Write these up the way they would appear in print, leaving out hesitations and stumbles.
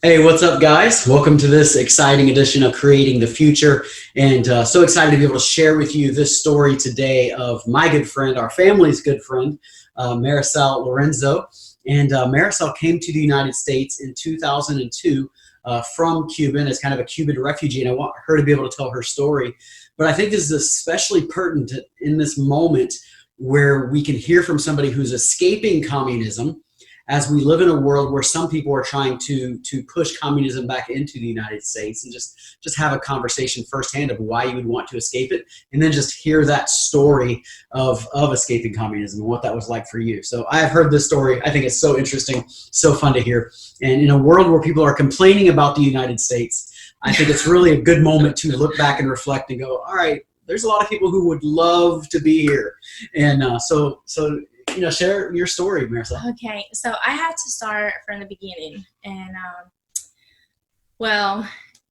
Hey, what's up, guys? Welcome to this exciting edition of Creating the Future. And so excited to be able to share with you this story today of my good friend, our family's good friend, Marisel Lorenzo. And Marisel came to the United States in 2002 from Cuba as kind of a Cuban refugee. And I want her to be able to tell her story. But I think this is especially pertinent in this moment where we can hear from somebody who's escaping communism, as we live in a world where some people are trying to push communism back into the United States, and just have a conversation firsthand of why you would want to escape it, and then just hear that story of escaping communism and what that was like for you. So I have heard this story. I think it's so interesting, so fun to hear. And in a world where people are complaining about the United States, I think it's really a good moment to look back and reflect and go, all right, there's a lot of people who would love to be here. And so share your story, Marisel. Okay, so I had to start from the beginning, and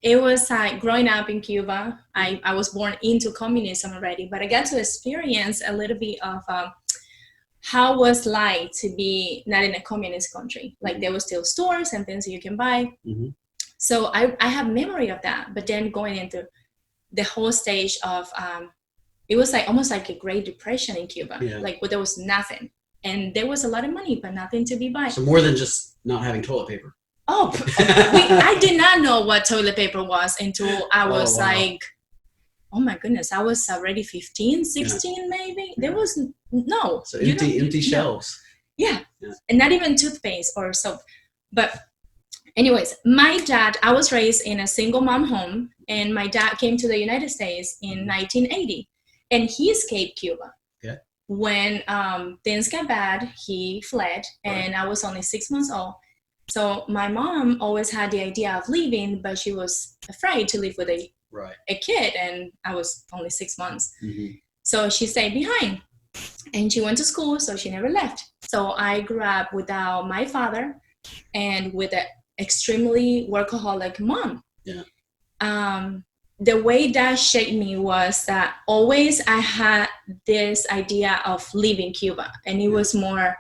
it was growing up in Cuba. I was born into communism already, but I got to experience a little bit of how it was like to be not in a communist country. Like there were still stores and things you can buy. Mm-hmm. So I have memory of that, but then going into the whole stage of it was like almost like a Great Depression in Cuba. Yeah. Like there was nothing. And there was a lot of money, but nothing to be bought. So more than just not having toilet paper. Oh, I did not know what toilet paper was until I was oh my goodness, I was already 15, 16 maybe. There was no. So empty shelves. Yeah, and not even toothpaste or soap. But anyways, my dad, I was raised in a single mom home, and my dad came to the United States in 1980, and he escaped Cuba. Okay. When things got bad, he fled, and I was only 6 months old. So my mom always had the idea of leaving, but she was afraid to live with a kid, and I was only 6 months. Mm-hmm. So she stayed behind, and she went to school, so she never left. So I grew up without my father and with an extremely workaholic mom. Yeah. The way that shaped me was that always I had this idea of leaving Cuba, and it was more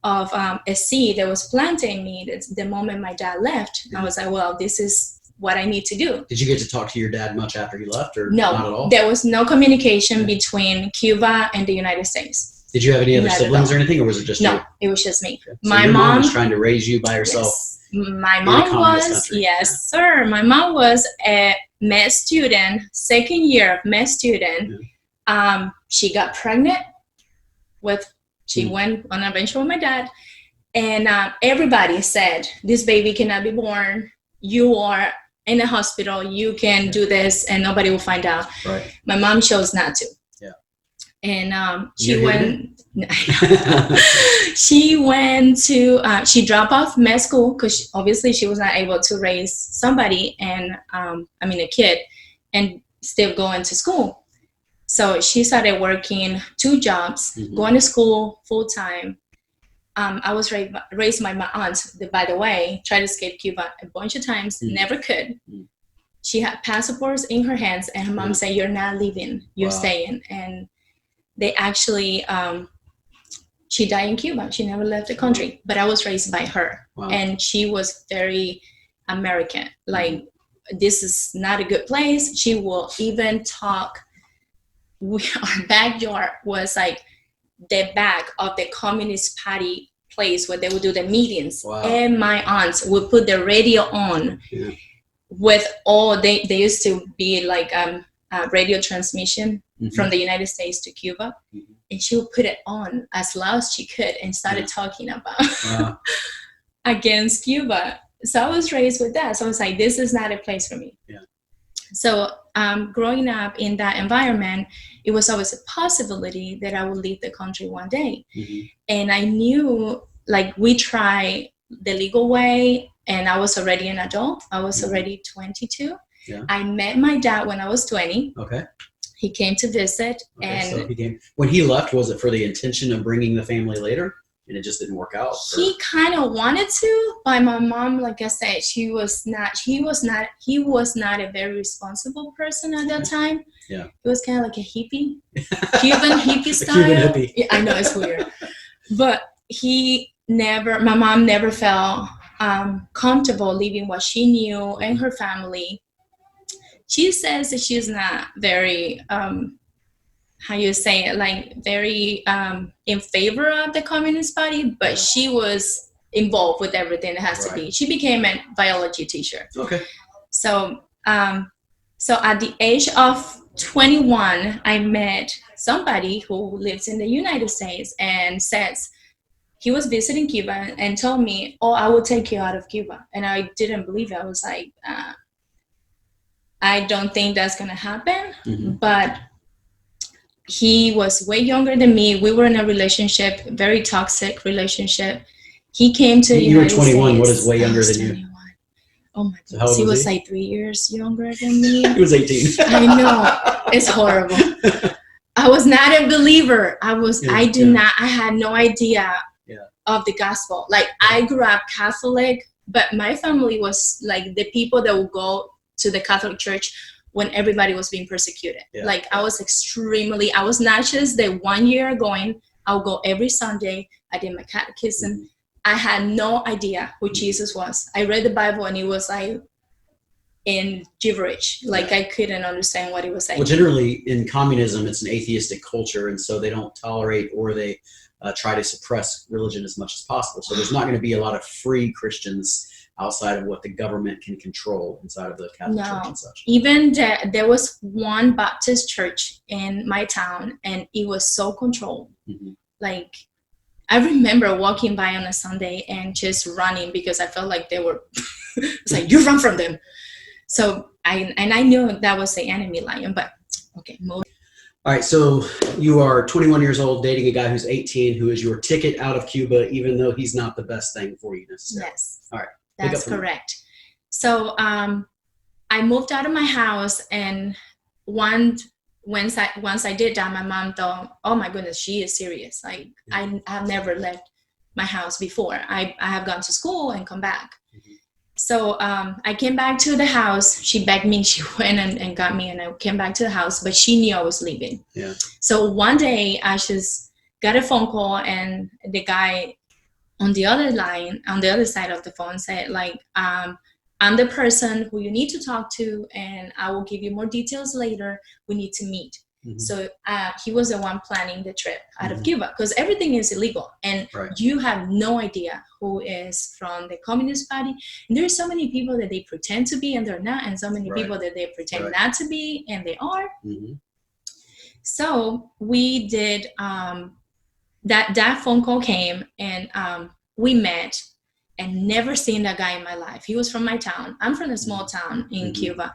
of a seed that was planted in me. The moment my dad left, I was like, well, this is what I need to do. Did you get to talk to your dad much after he left, or no, not at all? There was no communication between Cuba and the United States. Did you have any other siblings or anything, or was it just you? It was just me. Okay. So my mom was trying to raise you by herself. Yes. My mom was, yes, sir. My mom was a med student, second year of med student. Mm-hmm. She got pregnant she went on an adventure with my dad. And everybody said, this baby cannot be born. You are in a hospital. You can do this and nobody will find out. Right. My mom chose not to. Yeah. And she dropped off med school because obviously she was not able to raise somebody and a kid and still going to school. So she started working 2 jobs, going to school full time. I was raised by my aunt, by the way, tried to escape Cuba a bunch of times, never could. She had passports in her hands, and her mom said, you're not leaving, you're staying. And they actually, she died in Cuba. She never left the country, but I was raised by her. Wow. And she was very American. Like, this is not a good place. She will even talk. Our backyard was like the back of the Communist Party place where they would do the meetings. Wow. And my aunts would put the radio on with all, they used to be like radio transmission from the United States to Cuba. And she would put it on as loud as she could and started talking about against Cuba. So I was raised with that. So I was like, this is not a place for me. Yeah. So growing up in that environment, it was always a possibility that I would leave the country one day. And I knew, like, we tried the legal way, and I was already an adult. I was already 22. Yeah. I met my dad when I was 20. Okay. He came to visit. Okay, and so when he left, was it for the intention of bringing the family later? And it just didn't work out? He kind of wanted to, but my mom, like I said, he was not a very responsible person at that time. Yeah. It was kind of like a hippie, Cuban hippie style. Cuban hippie. Yeah, I know, it's weird. But my mom never felt comfortable leaving what she knew and her family. She says that she's not very, how you say it, like very in favor of the Communist Party, but she was involved with everything that has to be. She became a biology teacher. Okay. So, so at the age of 21, I met somebody who lives in the United States and says he was visiting Cuba and told me, "Oh, I will take you out of Cuba." And I didn't believe it. I was like, I don't think that's gonna happen. But he was way younger than me. We were in a relationship, very toxic relationship. He came to the United States. You were 21. What is way younger than you? Oh my goodness. So he was like 3 years younger than me. He was 18. I know. It's horrible. I was not a believer. I had no idea of the gospel. Like I grew up Catholic, but my family was like the people that would go to the Catholic Church when everybody was being persecuted. Like I was not just the 1 year going, I'll go every Sunday. I did my catechism. I had no idea who Jesus was. I read the Bible and it was like in gibberish. Like I couldn't understand what he was saying. Well, generally in communism, it's an atheistic culture. And so they don't tolerate or they try to suppress religion as much as possible. So there's not going to be a lot of free Christians outside of what the government can control inside of the Catholic Church and such. Even there was one Baptist church in my town and it was so controlled. Like I remember walking by on a Sunday and just running because I felt like they were, it's like, you run from them. So I knew that was the enemy lying, but okay. All right, so you are 21 years old, dating a guy who's 18, who is your ticket out of Cuba, even though he's not the best thing for you necessarily. Yes. All right. That's correct. So I moved out of my house, and once I did that, my mom thought, "Oh my goodness, she is serious." Like I have never left my house before. I have gone to school and come back. So I came back to the house. She begged me. She went and got me, and I came back to the house. But she knew I was leaving. So one day I just got a phone call, and the guy on the other line, on the other side of the phone, said like, I'm the person who you need to talk to, and I will give you more details later. We need to meet. So he was the one planning the trip out of Cuba, because everything is illegal, and you have no idea who is from the Communist Party. And there's so many people that they pretend to be and they're not, and so many people that they pretend not to be and they are. So we did that phone call came, and we met, and never seen that guy in my life. He was from my town. I'm from a small town in Cuba,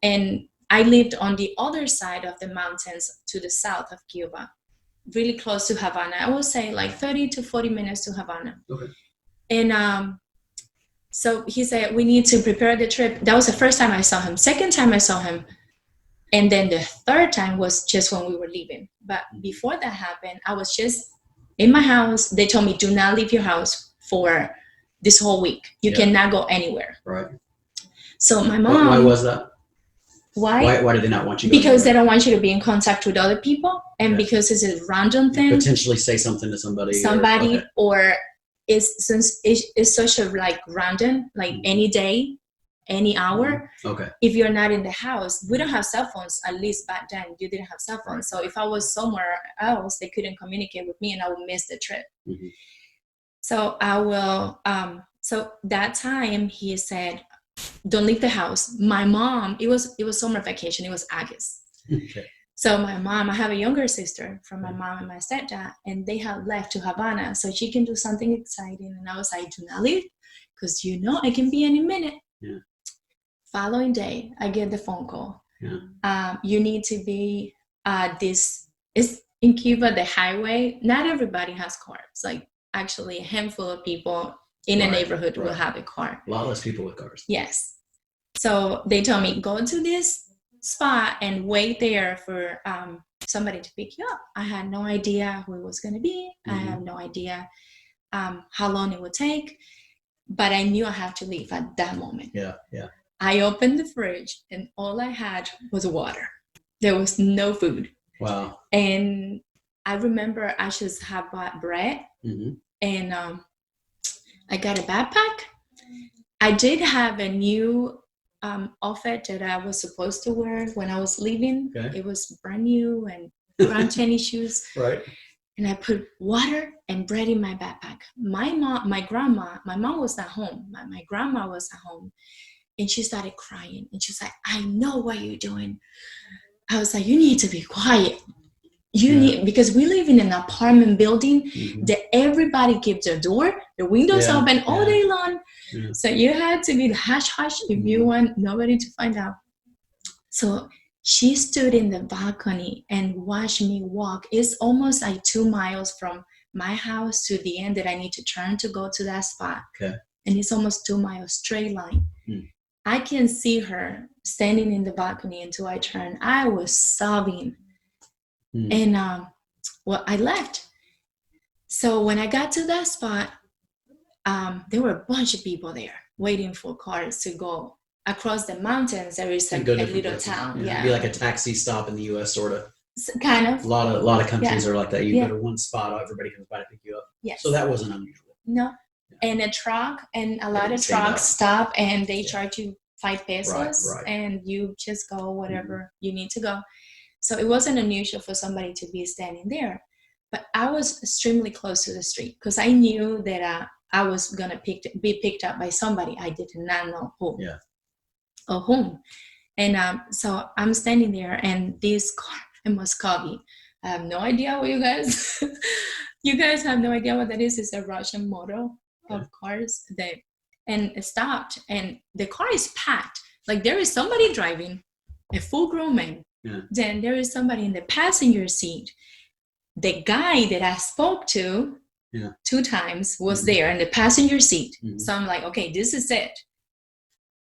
and I lived on the other side of the mountains to the south of Cuba, really close to Havana. I would say like 30 to 40 minutes to Havana. And so he said, we need to prepare the trip. That was the first time I saw him. Second time I saw him. And then the third time was just when we were leaving. But before that happened, I was just in my house. They told me, do not leave your house for this whole week. You cannot go anywhere. So my mom. Why was that? Why? Why do they not want you to Because they don't want you to be in contact with other people, and because it's a random thing. Potentially say something to somebody. Or since it's such a like random, like any day, any hour. If you're not in the house, we don't have cell phones. At least back then, you didn't have cell phones. So if I was somewhere else, they couldn't communicate with me, and I would miss the trip. So I will. So that time he said, don't leave the house. My mom, it was summer vacation. It was August. So my mom, I have a younger sister from my mom and my stepdad, and they had left to Havana so she can do something exciting. And I was like, do not leave, because you know it can be any minute. Following day, I get the phone call. You need to be this is in Cuba, the highway. Not everybody has cars. Like actually a handful of people in a neighborhood will have a car. A lot less people with cars. Yes. So they told me, go to this spot and wait there for somebody to pick you up. I had no idea who it was going to be. I have no idea how long it would take, but I knew I had to leave at that moment. I opened the fridge, and all I had was water. There was no food. Wow. And I remember I just had bought bread, and I got a backpack, I did have a new outfit that I was supposed to wear when I was leaving. Okay. It was brand new and brown tennis shoes. Right. And I put water and bread in my backpack. My mom was not home. My grandma was at home. And she started crying. And she was like, I know what you're doing. I was like, you need to be quiet. Because we live in an apartment building that everybody keeps their door, the windows open all day long. Yeah. So you had to be hush hush if you want nobody to find out. So she stood in the balcony and watched me walk. It's almost like 2 miles from my house to the end that I need to turn to go to that spot. Okay. And it's almost 2 miles straight line. I can see her standing in the balcony until I turn. I was sobbing. And I left. So when I got to that spot, there were a bunch of people there waiting for cars to go across the mountains. There is a little town. Yeah, it'd be like a taxi stop in the U.S. sort of. Kind of. A lot of countries are like that. You go to one spot, everybody comes by to pick you up. Yes. So that wasn't unusual. No. And a truck and a lot of trucks stop and they charge you 5 pesos and you just go whatever you need to go. So it wasn't unusual for somebody to be standing there. But I was extremely close to the street because I knew that I was going to be picked up by somebody. I did not know who or whom. And so I'm standing there and this car, it was Cubby. I have no idea what you guys have no idea what that is. It's a Russian model of cars and it stopped and the car is packed. Like there is somebody driving, a full grown man. Yeah. Then there is somebody in the passenger seat. The guy that I spoke to 2 times was there in the passenger seat. So I'm like, okay, this is it.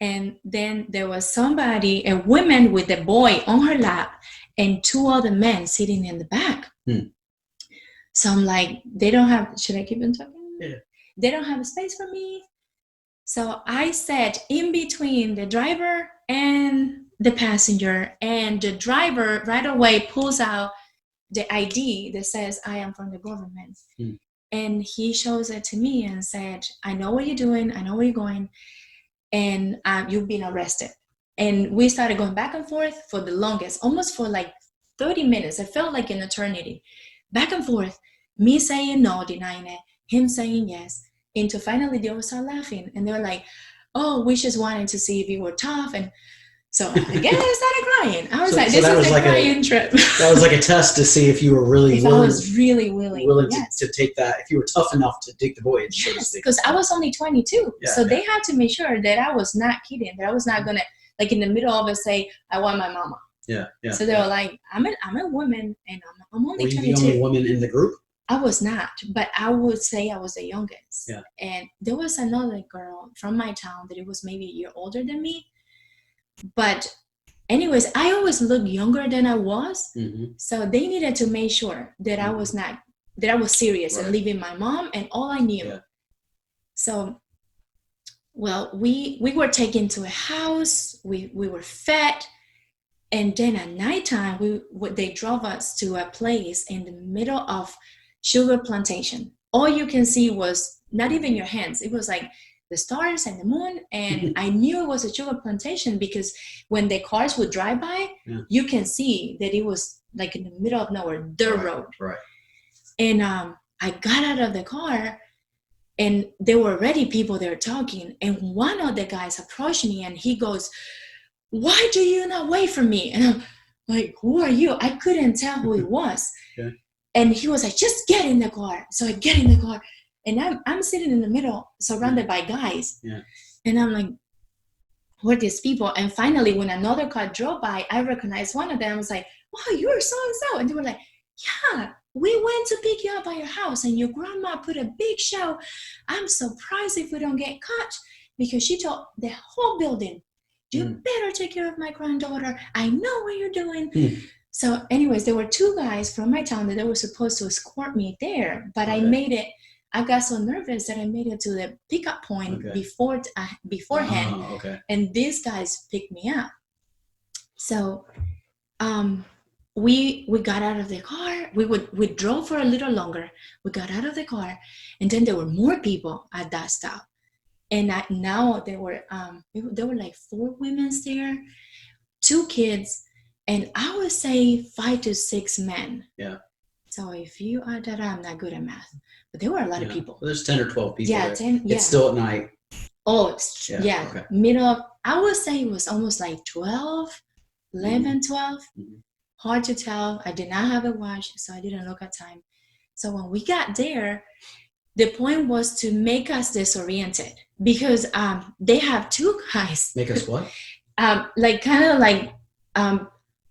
And then there was a woman with a boy on her lap and 2 other men sitting in the back. So I'm like, should I keep on talking? Yeah. They don't have a space for me. So I sat in between the driver and the passenger, and the driver right away pulls out the ID that says I am from the government. And he shows it to me and said, I know what you're doing, I know where you're going, and you've been arrested. And we started going back and forth for the longest, almost for like 30 minutes. It felt like an eternity. Back and forth, me saying no, denying it, him saying yes, until finally they all start laughing. And they were like, oh, we just wanted to see if you were tough. And so again, I started crying. I was this is a crying trip. That was like a test to see if you were really willing. I was really willing to take that, if you were tough enough to take the voyage. Yes, because I was only 22. So they had to make sure that I was not kidding, that I was not going to, like in the middle of it, say, I want my mama. Yeah. So they were like, I'm a woman and I'm only 22. Were you the only woman in the group? I was not, but I would say I was the youngest. Yeah. And there was another girl from my town that it was maybe a year older than me. But anyways, I always looked younger than I was. So they needed to make sure that I was serious and leaving my mom and all I knew. Yeah. So, well, we were taken to a house, we were fed. And then at nighttime, they drove us to a place in the middle of sugar plantation. All you can see was not even your hands. It was like the stars and the moon. And I knew it was a sugar plantation because when the cars would drive by, you can see that it was like in the middle of nowhere, dirt road. Right. And I got out of the car and there were already people there talking. And one of the guys approached me and he goes, why do you not wait for me? And I'm like, who are you? I couldn't tell who he was. Okay. And he was like, just get in the car. So I get in the car and I'm sitting in the middle surrounded by guys. Yeah. And I'm like, who are these people? And finally, when another car drove by, I recognized one of them. I was like, wow, you're so-and-so. And they were like, yeah, we went to pick you up at your house and your grandma put a big show. I'm surprised if we don't get caught because she told the whole building, you better take care of my granddaughter. I know what you're doing. So anyways, there were 2 guys from my town that they were supposed to escort me there. But I got so nervous that I made it to the pickup point beforehand. And these guys picked me up. So we got out of the car. We drove for a little longer. We got out of the car. And then there were more people at that stop. And now there were like 4 women there, 2 kids, and I would say 5 to 6 men. Yeah. So if you add that, I'm not good at math, but there were a lot of people. Well, there's 10 or 12 people. Yeah, there. 10. Yeah. It's still at night. Oh, yeah. Okay. Middle of, I would say it was almost like 12, 11, 12. Hard to tell. I did not have a watch, so I didn't look at time. So when we got there, the point was to make us disoriented because they have 2 guys. Make us what? Like kind of like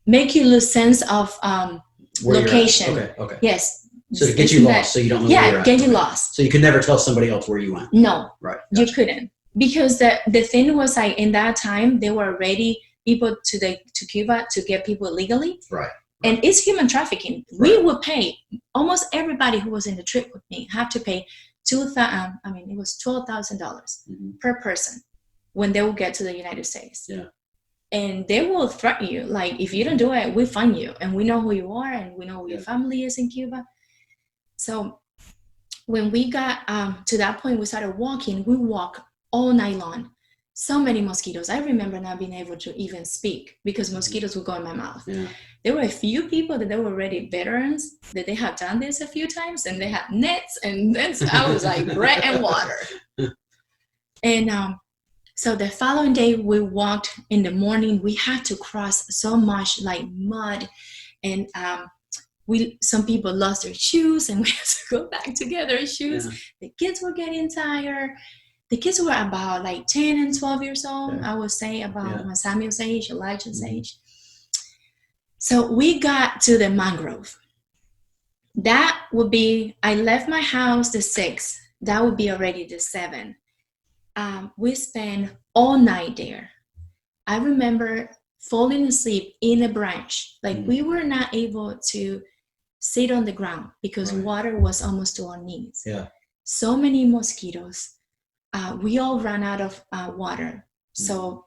make you lose sense of location. Okay. Yes. So to get you lost, so you don't know where you're at. Yeah, get you lost. So you could never tell somebody else where you went. No. Right. Gotcha. You couldn't. Because the thing was like in that time they were ready people to Cuba to get people legally. Right. And it's human trafficking. Right. We would pay, almost everybody who was in the trip with me have to pay it was $12,000 per person when they will get to the United States. Yeah. And they will threaten you, like, if you don't do it, we find you, and we know who you are, and we know who your family is in Cuba. So when we got to that point, we started walking. We walked all night long. So many mosquitoes. I remember not being able to even speak because mosquitoes would go in my mouth. Yeah. There were a few people that they were already veterans, that they have done this a few times, and they had nets, and then I was like bread and water. And so the following day, we walked in the morning. We had to cross so much like mud, and some people lost their shoes, and we had to go back to get their shoes. Yeah. The kids were getting tired. The kids were about like 10 and 12 years old, I would say, about Samuel's age, Elijah's age. So we got to the mangrove. That would be, I left my house the 6th. That would be already the 7th. We spent all night there. I remember falling asleep in a branch. Like we were not able to sit on the ground because water was almost to our knees. Yeah. So many mosquitoes. We all ran out of water. So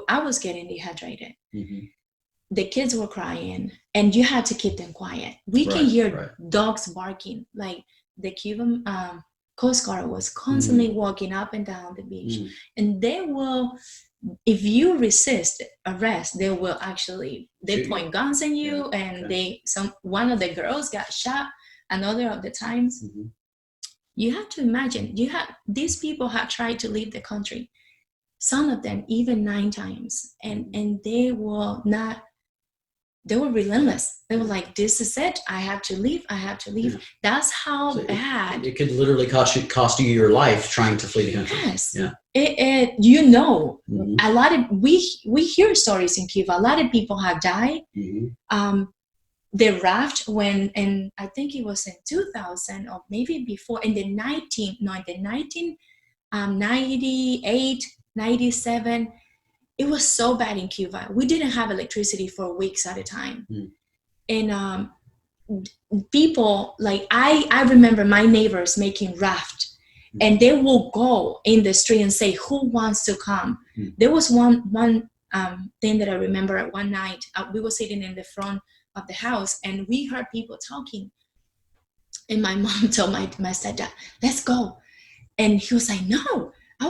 I was getting dehydrated. Mm-hmm. The kids were crying, and you had to keep them quiet. We can hear dogs barking. Like the Cuban Coast Guard was constantly walking up and down the beach. And they will, if you resist arrest, they will actually, they point guns at you, and one of the girls got shot another of the times. Mm-hmm. You have to imagine, these people have tried to leave the country, some of them even 9 times, and they were relentless. They were like, this is it, I have to leave. Yeah. That's how bad. It could literally cost you your life trying to flee the country. Yes. Yeah. A lot of, we hear stories in Cuba, a lot of people have died. Mm-hmm. The raft and I think it was in 2000 or maybe before, in the 1998, 97, it was so bad in Cuba. We didn't have electricity for weeks at a time. And people, like I remember my neighbors making raft, and they will go in the street and say, who wants to come? There was one thing that I remember one night, we were sitting in the front of the house, and we heard people talking, and my mom told my stepdad, let's go. And he was like, no, I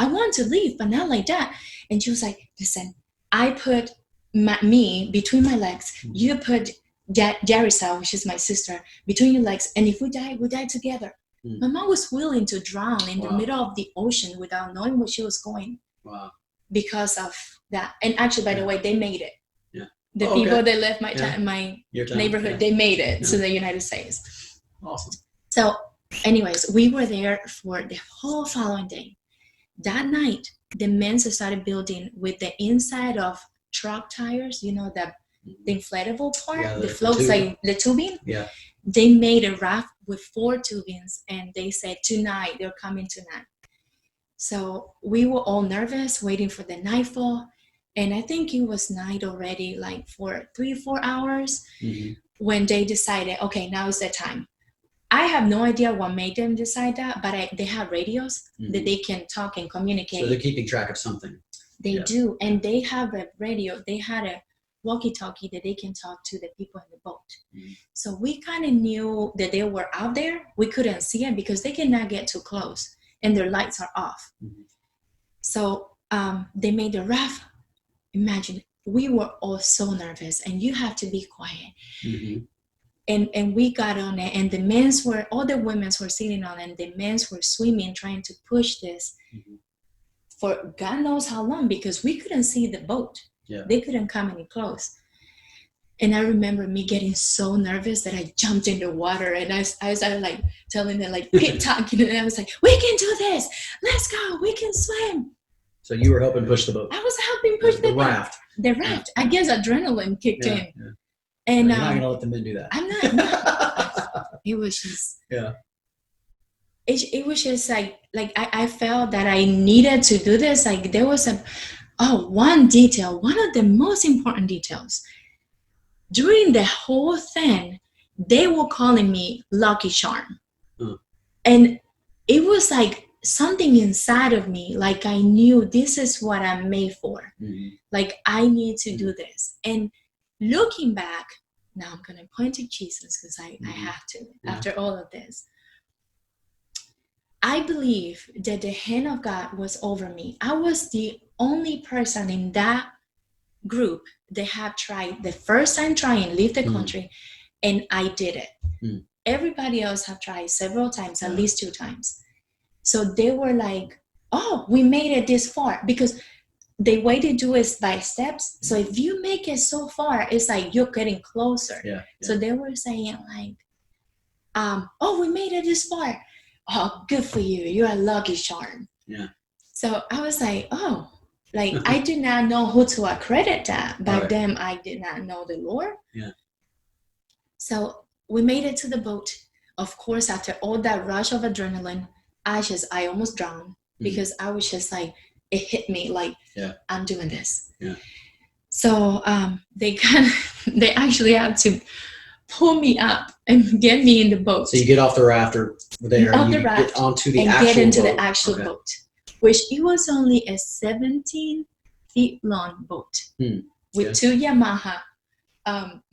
want to leave, but not like that. And she was like, listen, I put me between my legs, you put Marisel, which is my sister, between your legs, and if we die together. My mom was willing to drown in the middle of the ocean without knowing where she was going. Wow. Because of that. And actually, by the way, they made it. The people that left my neighborhood, they made it to the United States. Awesome. So anyways, we were there for the whole following day. That night, the men started building with the inside of truck tires, the inflatable part, the floats, like the tubing. Yeah. They made a raft with 4 tubings, and they said, tonight, they're coming tonight. So we were all nervous, waiting for the nightfall. And I think it was night already, like for 3 or 4 hours, when they decided, okay, now is the time. I have no idea what made them decide that, but they have radios that they can talk and communicate. So they're keeping track of something. They do. And they have a radio. They had a walkie-talkie that they can talk to the people in the boat. So we kind of knew that they were out there. We couldn't see it because they cannot get too close. and their lights are off. So they made the raft. Imagine, we were all so nervous, and you have to be quiet. And we got on it, and all the women were sitting on it, and the men were swimming, trying to push this for God knows how long, because we couldn't see the boat. They couldn't come any close. And I remember me getting so nervous that I jumped in the water, and I started like telling them, like, pit talking, and I was like, we can do this, let's go, we can swim. So you were helping push the boat. I was helping push the raft. The raft. I guess adrenaline kicked in. And you're not gonna let the men do that. I'm not. It was just. It was just like I felt that I needed to do this. Like there was one detail, one of the most important details. During the whole thing, they were calling me Lucky Charm. And it was like something inside of me, like I knew this is what I'm made for. Like I need to do this. And looking back, now I'm going to point to Jesus, because I have to, after all of this. I believe that the hand of God was over me. I was the only person in that group that have tried the first time trying leave the country, and I did it. Everybody else have tried several times, at least 2 times. So they were like, oh, we made it this far, because the way they do is by steps. So if you make it so far, it's like you're getting closer. So they were saying like, oh, we made it this far. Oh, good for you. You're a lucky charm. So I was like, oh, like I did not know who to accredit that. Back then, I did not know the Lord. So we made it to the boat. Of course, after all that rush of adrenaline, I almost drowned, because I was just like, it hit me like, I'm doing this. So they actually had to pull me up and get me in the boat. So you get off the raft get onto the actual get into boat. the actual boat, which it was only a 17 feet long boat with 2 Yamaha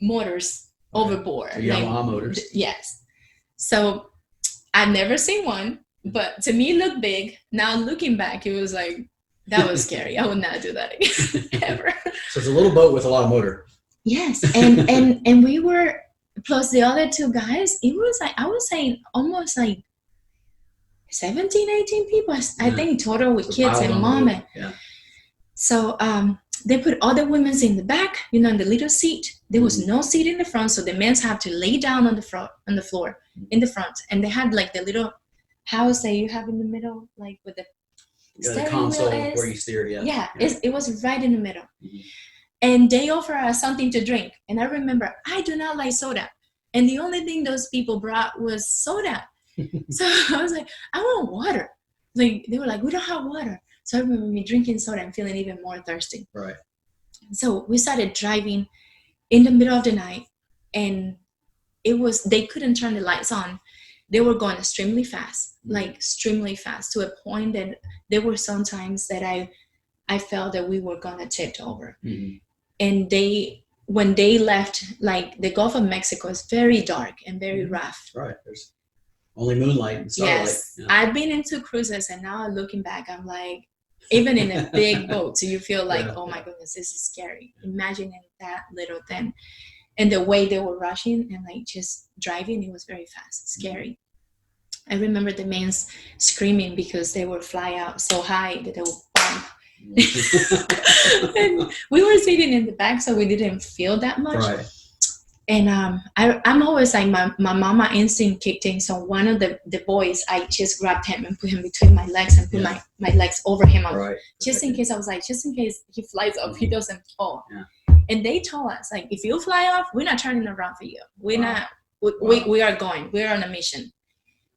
motors overboard. 2 Yamaha motors. Yes. So I've never seen one, but to me it looked big. Now looking back, it was like, that was scary. I would not do that again, ever. So it's a little boat with a lot of motor. Yes, and we were, plus the other 2 guys, it was like, I would say almost like 17, 18 people, I think, total, with kids and mom. So they put all the women in the back, in the little seat. There was no seat in the front, so the men have to lay down on the floor in the front. And they had like the little house that you have in the middle, like with the the console where you steer. It was right in the middle. And they offer us something to drink. And I remember, I do not like soda. And the only thing those people brought was soda. So I was like, I want water. Like they were like, we don't have water. So I remember me drinking soda and feeling even more thirsty. So we started driving in the middle of the night, and they couldn't turn the lights on. They were going extremely fast, to a point that there were some times that I felt that we were gonna tip over. And when they left, like the Gulf of Mexico is very dark and very rough. There's only moonlight and starlight. Yes, I've been into cruises, and now looking back, I'm like, even in a big boat, so you feel like, oh my goodness, this is scary. Imagining that little thing, and the way they were rushing and like just driving, it was very fast, scary. I remember the men screaming because they would fly out so high that they would bump. And we were sitting in the back, so we didn't feel that much. And I'm always like, my mama instinct kicked in. So one of the boys, I just grabbed him and put him between my legs and put my legs over him, just in case. I was like, just in case he flies up, he doesn't fall. And they told us, like, if you fly off, we're not turning around for you. We're not. We are going. We're on a mission.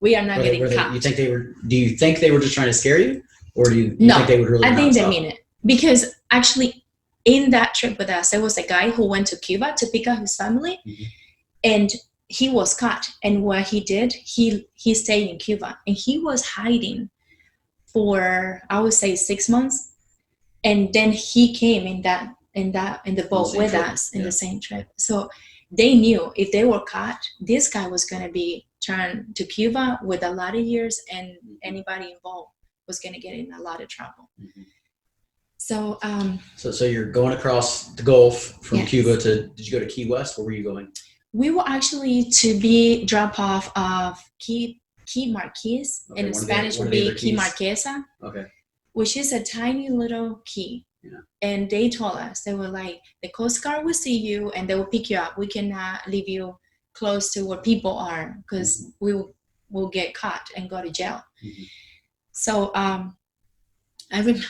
We are not getting caught. Do you think they were just trying to scare you, or do you think they would really? I think they mean it, because actually, in that trip with us, there was a guy who went to Cuba to pick up his family, and he was caught. And what he did, he stayed in Cuba, and he was hiding for, I would say, 6 months, and then he came in the boat with us in the same trip. So they knew if they were caught, this guy was going to be turned to Cuba with a lot of years, and anybody involved was going to get in a lot of trouble. Mm-hmm. So, so you're going across the Gulf from yes. Cuba to, did you go to Key West? Where were you going? We were actually to be drop off of Key Marquez. Okay, in Spanish would be Key Marquesa, okay, which is a tiny little key. Yeah. And they told us, they were like, the Coast Guard will see you and they will pick you up. We cannot leave you close to where people are, because we will get caught and go to jail. Mm-hmm. So I remember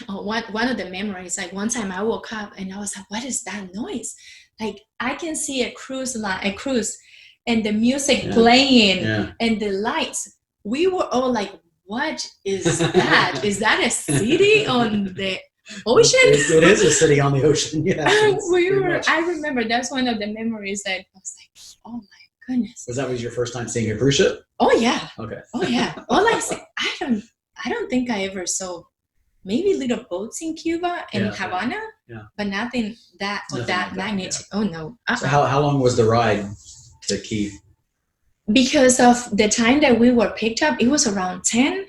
one of the memories, like one time I woke up and I was like, what is that noise? Like I can see a cruise and the music playing and the lights. We were all like, what is that? Is that a city on the ocean? It is a city on the ocean. Yeah. I remember that's one of the memories that I was like, oh my goodness. Was your first time seeing a cruise ship? Oh yeah. Okay. Oh yeah. All I said, I don't think I ever saw maybe little boats in Cuba and Havana, but nothing that of that magnitude. Yeah. Oh no. So how long was the ride to Key? Because of the time that we were picked up, it was around 10,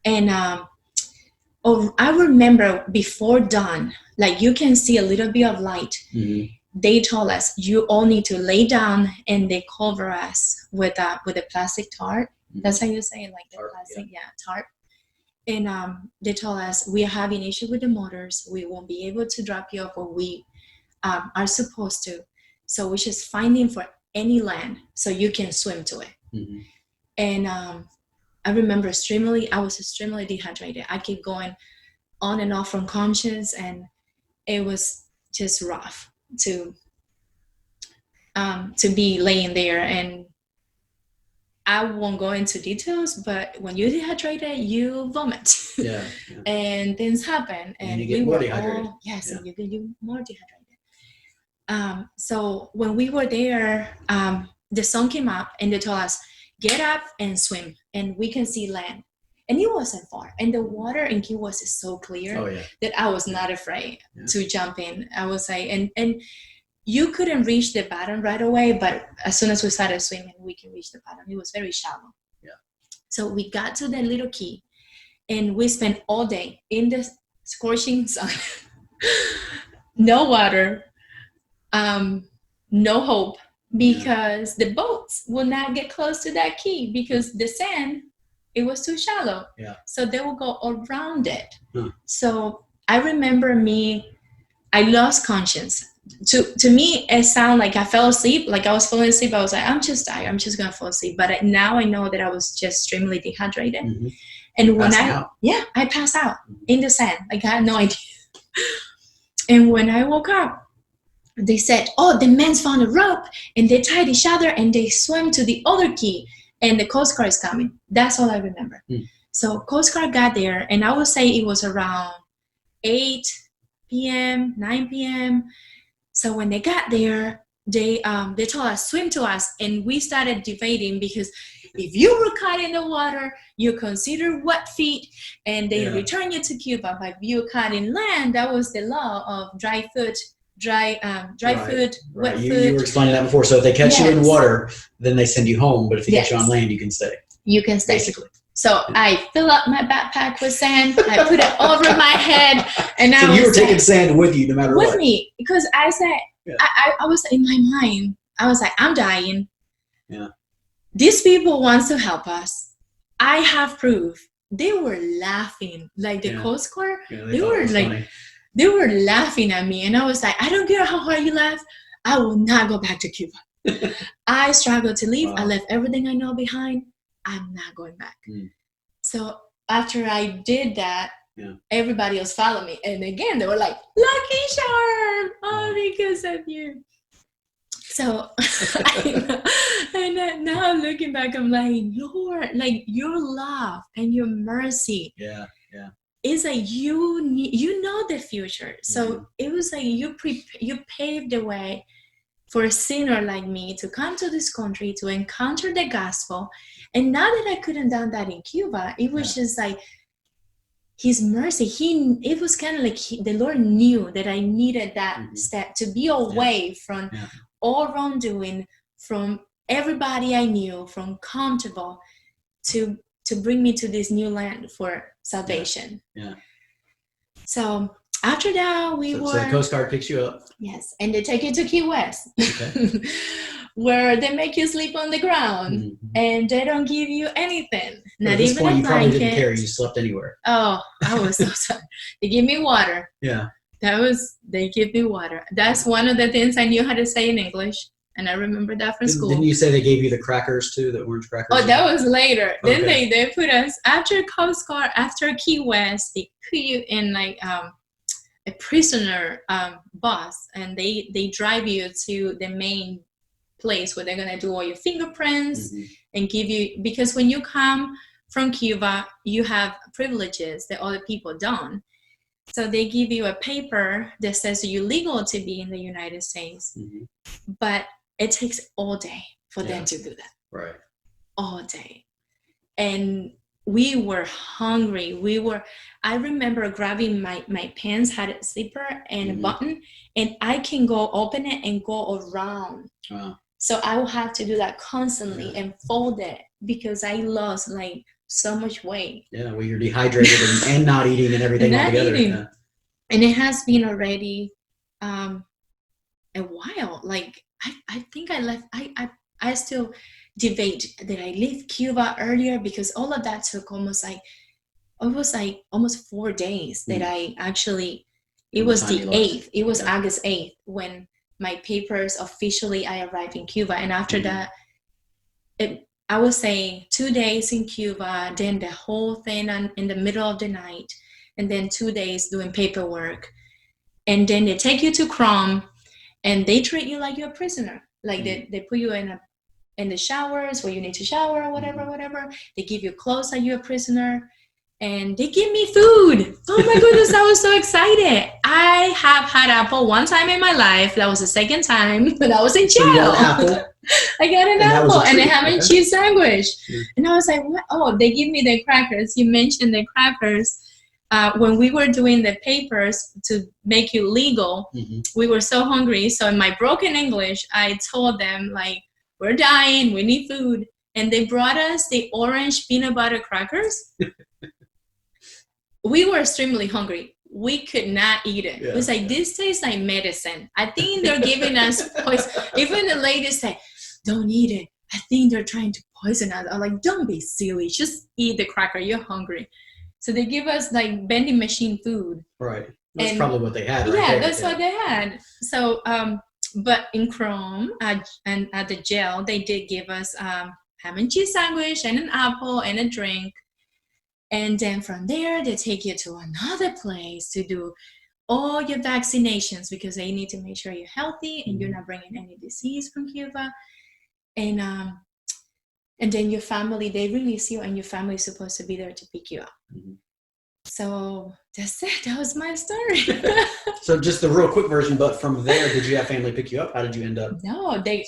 and I remember before dawn, like you can see a little bit of light. Mm-hmm. They told us you all need to lay down, and they cover us with a plastic tarp. Mm-hmm. That's how you say it, like the tarp, plastic, tarp. And they told us we are having issue with the motors. We won't be able to drop you off where we are supposed to. So we're just finding for any land so you can swim to it. Mm-hmm. And I remember I was extremely dehydrated. I kept going on and off from conscious, and it was just rough to be laying there. And I won't go into details, but when you're dehydrated, you vomit. Yeah. And things happen. And you get more dehydrated. And you get more dehydrated. So when we were there, the sun came up and they told us, get up and swim and we can see land. And it wasn't far. And the water in Key West is so clear that I was not afraid to jump in. I was like, and you couldn't reach the bottom right away, but as soon as we started swimming, we can reach the bottom. It was very shallow. Yeah. So we got to the little key and we spent all day in the scorching sun, no water, no hope, because the boats will not get close to that key because the sand, it was too shallow. Yeah. So they will go around it. So I remember I lost conscience. To me, it sounded like I fell asleep, like I was falling asleep. I was like, I'm just tired. I'm just going to fall asleep. But now I know that I was just extremely dehydrated. Mm-hmm. And when I passed out in the sand. Like I had no idea. And when I woke up, they said, oh, the men's found a rope and they tied each other and they swam to the other key and the Coast Guard is coming. That's all I remember. So Coast Guard got there and I would say it was around 8 p.m., 9 p.m. So when they got there, they told us, swim to us. And we started debating because if you were caught in the water, you consider wet feet and they return you to Cuba. But if you were caught in land, that was the law of dry foot, foot, wet foot. You were explaining that before. So if they catch you in water, then they send you home. But if they catch you on land, you can stay. You can stay. Basically. So I fill up my backpack with sand. I put it over my head. And so you were taking sand with you no matter what? With me. Because I said, I was in my mind, I was like, I'm dying. Yeah. These people want to help us. I have proof. They were laughing. Like the Coast Guard, they were like, funny. They were laughing at me. And I was like, I don't care how hard you laugh. I will not go back to Cuba. I struggled to leave. Wow. I left everything I know behind. I'm not going back. So after I did that, everybody else followed me. And again, they were like, Lucky Charm, all because of you. So and now looking back, I'm like, your love and your mercy. It's like you know the future. So it was like you paved the way for a sinner like me to come to this country to encounter the gospel. And now that I couldn't have done that in Cuba, it was just like his mercy, it was kind of like the Lord knew that I needed that step to be away from all wrongdoing, from everybody I knew, from comfortable, to bring me to this new land for salvation. So after that, so the Coast Guard picks you up. Yes, and they take you to Key West, where they make you sleep on the ground, and they don't give you anything. Not at this even point, a you probably blanket. didn't care. You slept anywhere. Oh, I was so sorry. They give me water. Yeah. They give me water. That's one of the things I knew how to say in English, and I remember that from school. Didn't you say they gave you the crackers too, the orange crackers? Oh, that was later. Okay. Then they put us, after Coast Guard, after Key West, they put you in like a prisoner bus, and they drive you to the main place where they're going to do all your fingerprints and give you, because when you come from Cuba, you have privileges that other people don't. So they give you a paper that says you're legal to be in the United States, but it takes all day for them to do that. Right. All day. And we were hungry. I remember grabbing my pants, had a zipper and a button, and I can go open it and go around. Wow. So I will have to do that constantly and fold it, because I lost like so much weight. Yeah, well, you're dehydrated and not eating and everything altogether. Yeah. And it has been already a while. Like I think I left. I still debate that I left Cuba earlier, because all of that took almost almost 4 days that I actually. It was the 8th. It was August 8th when my papers officially I arrived in Cuba, and after that, I would say 2 days in Cuba, then the whole thing in the middle of the night, and then 2 days doing paperwork, and then they take you to Crom, and they treat you like you're a prisoner. Like they put you in the showers where you need to shower or whatever. They give you clothes like you're a prisoner, and they give me food. Oh my goodness, I was so excited. I have had apple one time in my life. That was the second time when I was in jail. So you got an apple? I got an apple and a ham and cheese sandwich. And I was like, what? Oh, they give me the crackers. You mentioned the crackers. When we were doing the papers to make you legal, we were so hungry. So in my broken English, I told them, like, we're dying, we need food. And they brought us the orange peanut butter crackers. We were extremely hungry. We could not eat it. It was like, this tastes like medicine. I think they're giving us poison. Even the lady said, don't eat it. I think they're trying to poison us. I'm like, don't be silly. Just eat the cracker. You're hungry. So they give us like vending machine food. Right. That's probably what they had. Right that's what they had. So, but in Chrome and at the jail, they did give us ham and cheese sandwich and an apple and a drink. And then from there, they take you to another place to do all your vaccinations, because they need to make sure you're healthy and you're not bringing any disease from Cuba. And then your family, they release you, and your family is supposed to be there to pick you up. So that's it. That was my story. So just the real quick version, but from there, did you have family pick you up? How did you end up? No, the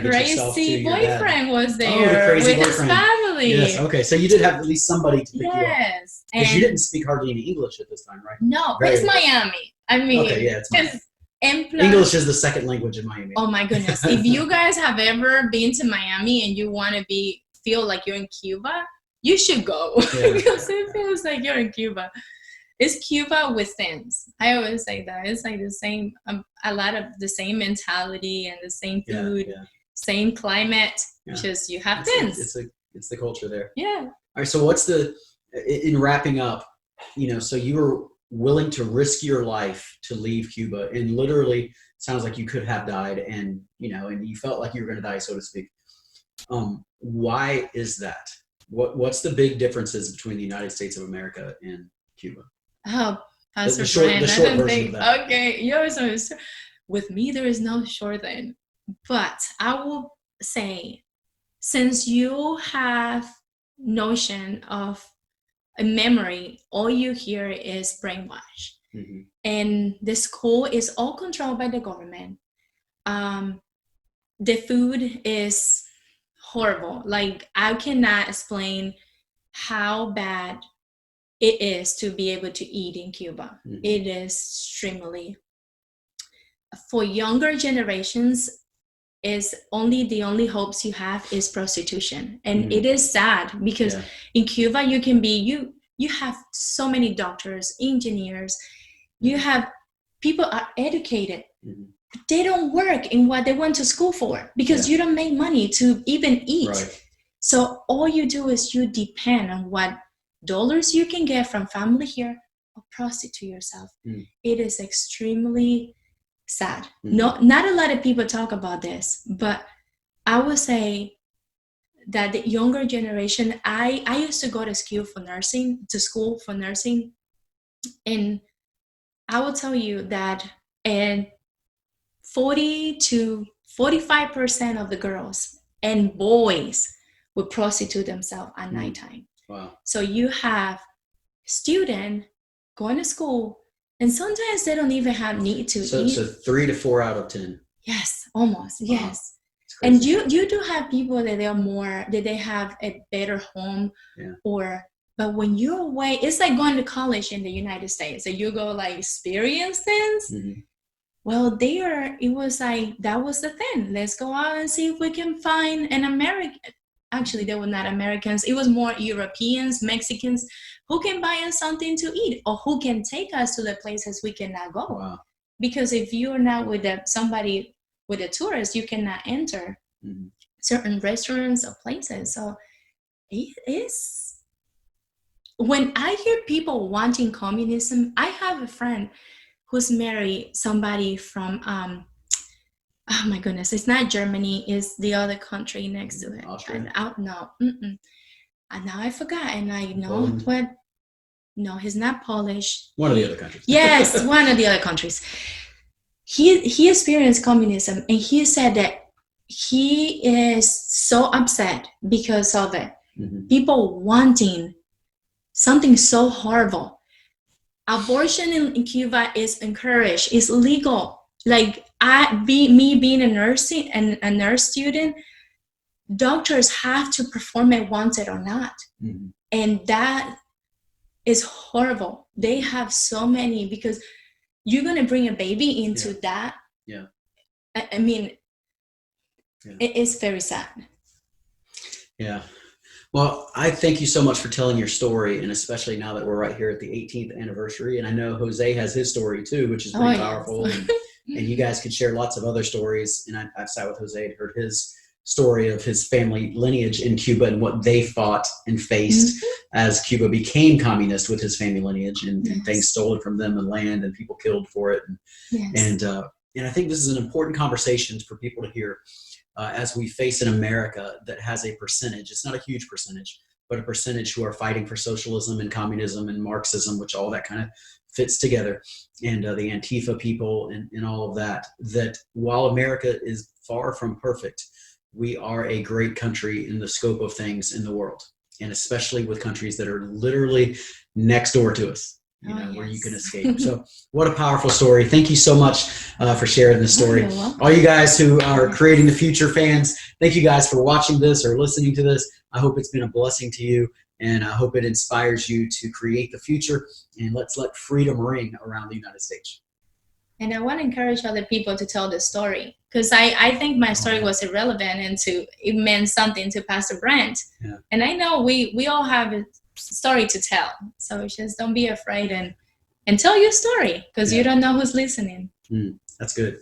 crazy boyfriend was there with his family. Yes, okay. So you did have at least somebody to pick you up. Yes. Because you didn't speak hardly any English at this time, right? No, it's Miami. I mean, okay, yeah, it's Miami. English is the second language in Miami. Oh my goodness. If you guys have ever been to Miami and you want to feel like you're in Cuba, you should go. Because it feels like you're in Cuba. It's Cuba with Sims. I always say that. It's like the same, a lot of the same mentality and the same food, same climate, just you have Sims. It's the culture there. Yeah. All right, so what's in wrapping up, so you were willing to risk your life to leave Cuba, and literally sounds like you could have died, and and you felt like you were going to die, so to speak. Why is that? What's the big differences between the United States of America and Cuba? Oh, Pastor the short version of that. Okay, yours is, with me there is no short thing, but I will say, since you have notion of a memory, all you hear is brainwash. And the school is all controlled by the government. The food is horrible. Like, I cannot explain how bad it is to be able to eat in Cuba. Mhm. It is extremely, for younger generations, is the only hopes you have is prostitution. And it is sad because in Cuba you can be, you have so many doctors, engineers, you have people are educated. They don't work in what they went to school for because you don't make money to even eat. Right. So all you do is you depend on what dollars you can get from family here or prostitute yourself. It is extremely sad. Not a lot of people talk about this, but I would say that the younger generation, I used to go to school for nursing, and I will tell you that 40 to 45% of the girls and boys would prostitute themselves at nighttime. Wow. So you have students going to school, and sometimes they don't even have need to eat. So 3 to 4 out of 10. Yes, almost. Wow. Yes. And you do have people that they have a better home, but when you're away, it's like going to college in the United States. So you go like experience things. Well, it was like, that was the thing. Let's go out and see if we can find an American. Actually, they were not Americans. It was more Europeans, Mexicans, who can buy us something to eat or who can take us to the places we cannot go. Wow. Because if you're not with somebody, with a tourist, you cannot enter certain restaurants or places. So it is, when I hear people wanting communism, I have a friend who's married somebody from, oh my goodness, it's not Germany, it's the other country next to it. Austria? And now I forgot, and I know what, no, he's not Polish. One of the other countries. Yes, one of the other countries. He experienced communism, and he said that he is so upset because of it. People wanting something so horrible. Abortion in Cuba is encouraged, is legal. Like me being a nurse student, doctors have to perform it, want it or not. And that is horrible. They have so many, because you're going to bring a baby into that. Yeah. I mean, it is very sad. Yeah. Well, I thank you so much for telling your story, and especially now that we're right here at the 18th anniversary. And I know Jose has his story too, which is pretty powerful. Yes. And you guys could share lots of other stories. And I've sat with Jose and heard his story of his family lineage in Cuba and what they fought and faced as Cuba became communist with his family lineage, and things stolen from them, and land, and people killed for it. And I think this is an important conversation for people to hear. As we face an America that has a percentage, it's not a huge percentage, but a percentage who are fighting for socialism and communism and Marxism, which all that kind of fits together, and the Antifa people and all of that, that while America is far from perfect, we are a great country in the scope of things in the world, and especially with countries that are literally next door to us. Where you can escape. So what a powerful story. Thank you so much for sharing this story. All you guys who are Creating the Future fans, thank you guys for watching this or listening to this. I hope it's been a blessing to you, and I hope it inspires you to create the future, and let's let freedom ring around the United States. And I want to encourage other people to tell the story, because I think my story was irrelevant, and it meant something to Pastor Brent. Yeah. And I know we all have a story to tell, so just don't be afraid and tell your story, because you don't know who's listening. That's good.